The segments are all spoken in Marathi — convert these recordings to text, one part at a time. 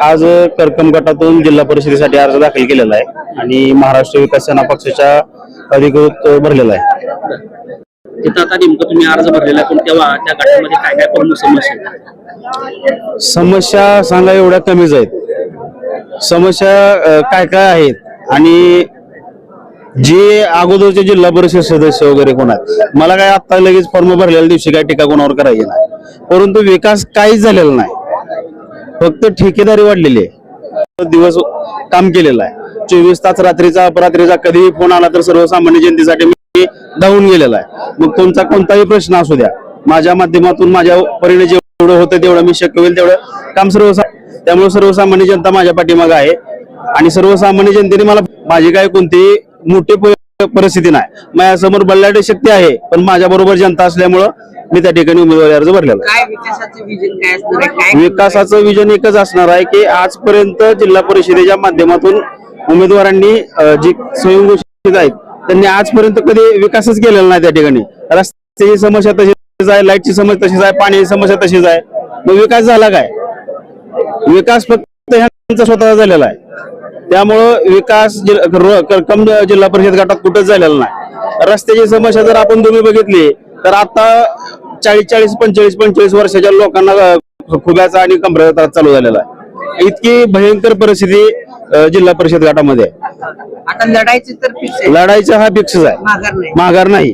आज करकम गटातून जिल्हा परिषदेसाठी अर्ज दाखल केलेला आहे आणि महाराष्ट्र विकास सेना पक्षाच्या अधिकृत भरलेला आहे. तिथं आता नेमकं तुम्ही अर्ज भरलेला आहे, पण तेव्हा त्या गटामध्ये काय काय प्रमुख समस्या आहेत? समस्या सांगा एवढ्या कमीच आहेत. समस्या काय काय आहेत आणि जे अगोदरचे जिल्हा परिषद सदस्य वगैरे कोण आहेत, मला काय आता लगेच फॉर्म भरलेल्या दिवशी काय टीका कोणावर करायची नाही, परंतु विकास काहीच झालेला नाही. फक्त ठेकेदारी वाढलेली आहे. दिवस काम केलेलं आहे, 24 तास रात्रीचा अपरात्रीचा कधीही फोन आला तर सर्वसामान्य जनतेसाठी मी धावून गेलेला आहे. मग तुमचा कोणताही प्रश्न असू द्या, माझ्या माध्यमातून माझ्या परीने जेवढं होतं तेवढं मी शक्य होईल तेवढं काम त्यामुळे सर्वसामान्य जनता माझ्या पाठीमागे आहे आणि सर्वसामान्य जनतेने मला माझी काय कोणती मोठी परिस्थिती नाही, माझ्यासमोर बल्लाढ्य शक्ती आहे, पण माझ्या बरोबर जनता असल्यामुळं मी त्या ठिकाणी उमेदवारी अर्ज भरलेला. काय विकासाचं विजन काय असणार आहे? काय विकासाचं विजन एकच असणार आहे की आजपर्यंत जिल्हा परिषदेच्या माध्यमातून उमेदवारांनी जी स्वयंघोषित आहेत त्यांनी आजपर्यंत कधी विकासच केलेला नाही. त्या ठिकाणी रस्त्याची समस्या तशीच आहे, लाईटची समस्या तशीच आहे, पाण्याची समस्या तशीच आहे. मग विकास झाला काय? विकास फक्त ह्यांचा स्वतःचा झालेला आहे. त्यामुळं विकास करकम जिल्हा परिषद गटात कुठंच झालेला नाही. रस्त्याची समस्या जर आपण तुम्ही बघितली तर आता 40-40, 45-45 वर्षाच्या लोकांना खुब्याचा आणि कमरेचा त्रास चालू झालेला आहे. इतकी भयंकर परिस्थिती जिल्हा परिषद गटामध्ये आहे. आता लढायची तर फिक्स आहे, लढाईचा हा फिक्सच आहे, माघार नाही. माघार नाही.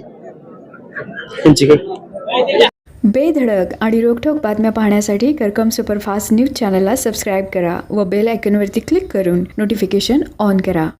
त्यांची काय बेधडक आणि रोखठोक बातम्या पाहण्यासाठी करकम सुपरफास्ट न्यूज चॅनलला सबस्क्राईब करा व बेल आयकॉनवरती क्लिक करून नोटिफिकेशन ऑन करा.